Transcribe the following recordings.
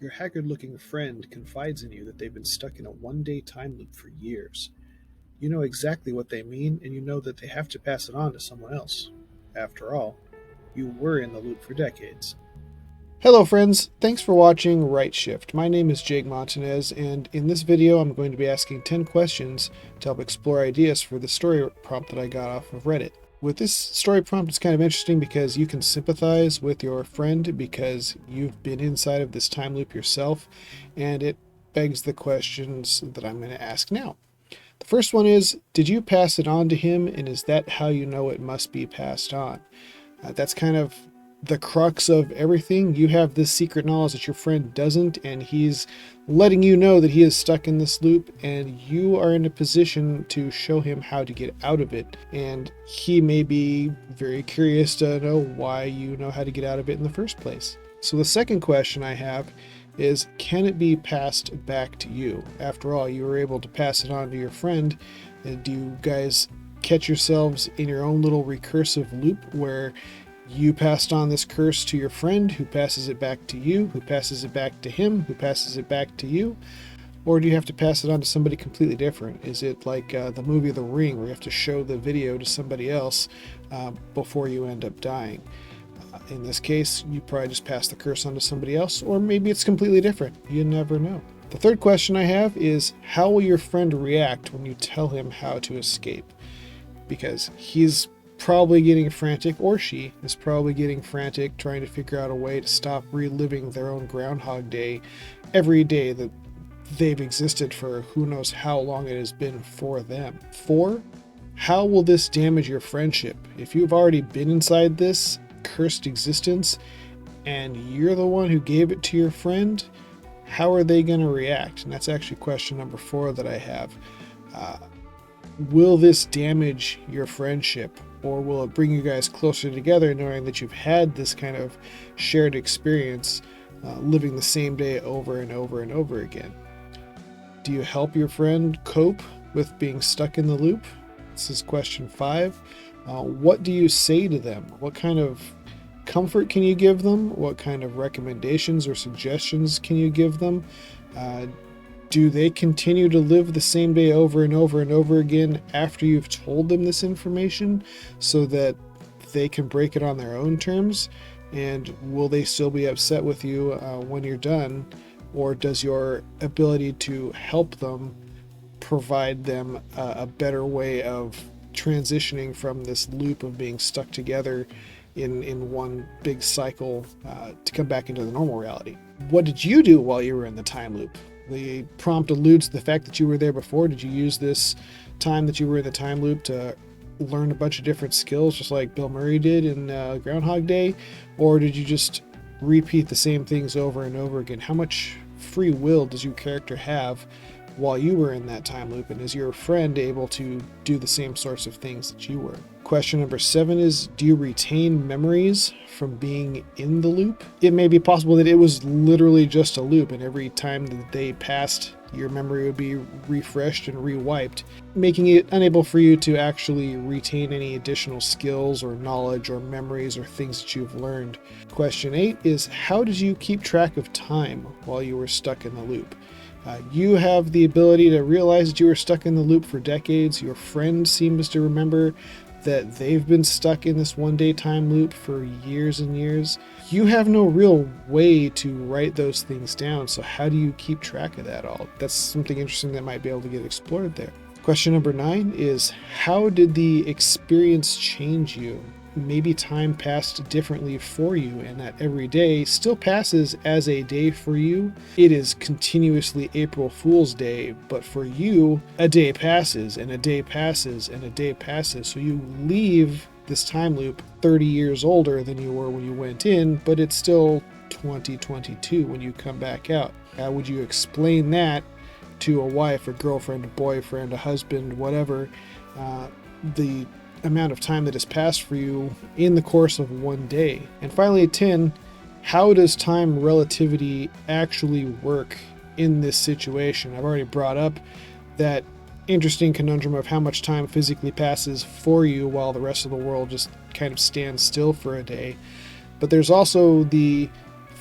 Your haggard-looking friend confides in you that they've been stuck in a one-day time loop for years. You know exactly what they mean, and you know that they have to pass it on to someone else. After all, you were in the loop for decades. Hello friends, thanks for watching Right Shift. My name is Jake Montanez, and in this video I'm going to be asking 10 questions to help explore ideas for the story prompt that I got off of Reddit. With this story prompt, it's kind of interesting because you can sympathize with your friend because you've been inside of this time loop yourself, and it begs the questions that I'm going to ask now. The first one is, did you pass it on to him, and is that how you know it must be passed on? That's kind of the crux of everything. You have this secret knowledge that your friend doesn't, and he's letting you know that he is stuck in this loop, and you are in a position to show him how to get out of it. And he may be very curious to know why you know how to get out of it in the first place. So the second question I have is, can it be passed back to you? After all, you were able to pass it on to your friend. Do you guys catch yourselves in your own little recursive loop where you passed on this curse to your friend, who passes it back to you, who passes it back to him, who passes it back to you? Or do you have to pass it on to somebody completely different? Is it like the movie The Ring, where you have to show the video to somebody else before you end up dying? In this case, you probably just pass the curse on to somebody else, or maybe it's completely different. You never know. The third question I have is, how will your friend react when you tell him how to escape? Because he's probably getting frantic, or she is probably getting frantic, trying to figure out a way to stop reliving their own Groundhog Day every day that they've existed for who knows how long it has been for them. 4. How will this damage your friendship? If you've already been inside this cursed existence and you're the one who gave it to your friend, how are they going to react? And that's actually question number 4 that I have. Will this damage your friendship, or will it bring you guys closer together, knowing that you've had this kind of shared experience, living the same day over and over and over again? Do you help your friend cope with being stuck in the loop? This is question 5. What do you say to them? What kind of comfort can you give them? What kind of recommendations or suggestions can you give them? Do they continue to live the same day over and over and over again after you've told them this information, so that they can break it on their own terms? And will they still be upset with you when you're done? Or does your ability to help them provide them a better way of transitioning from this loop of being stuck together in one big cycle to come back into the normal reality? What did you do while you were in the time loop? The prompt alludes to the fact that you were there before. Did you use this time that you were in the time loop to learn a bunch of different skills, just like Bill Murray did in Groundhog Day? Or did you just repeat the same things over and over again? How much free will does your character have while you were in that time loop, and is your friend able to do the same sorts of things that you were? Question number 7 is, do you retain memories from being in the loop? It may be possible that it was literally just a loop, and every time that they passed, your memory would be refreshed and rewiped, making it unable for you to actually retain any additional skills or knowledge or memories or things that you've learned. Question 8 is, how did you keep track of time while you were stuck in the loop? You have the ability to realize that you were stuck in the loop for decades. Your friend seems to remember that they've been stuck in this one-day time loop for years and years. You have no real way to write those things down, so how do you keep track of that all? That's something interesting that might be able to get explored there. Question number 9 is, how did the experience change you? Maybe time passed differently for you, and that every day still passes as a day for you. It is continuously April Fool's Day, but for you, a day passes, and a day passes, and a day passes. So you leave this time loop 30 years older than you were when you went in, but it's still 2022 when you come back out. How would you explain that to a wife, a girlfriend, a boyfriend, a husband, whatever? The amount of time that has passed for you in the course of one day. And finally, 10, how does time relativity actually work in this situation? I've already brought up that interesting conundrum of how much time physically passes for you while the rest of the world just kind of stands still for a day. But there's also the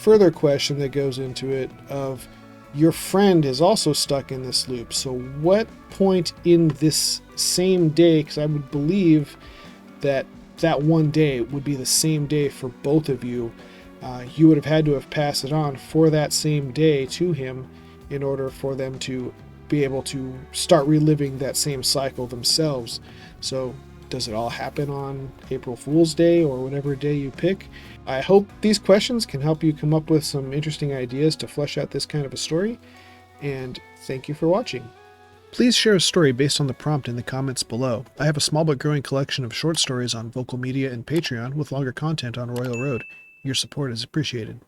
further question that goes into it of your friend is also stuck in this loop. So what point in this same day, because I would believe that that one day would be the same day for both of you, you would have had to have passed it on for that same day to him in order for them to be able to start reliving that same cycle themselves. So does it all happen on April Fool's Day or whatever day you pick? I hope these questions can help you come up with some interesting ideas to flesh out this kind of a story, and thank you for watching. Please share a story based on the prompt in the comments below. I have a small but growing collection of short stories on Vocal Media and Patreon with longer content on Royal Road. Your support is appreciated.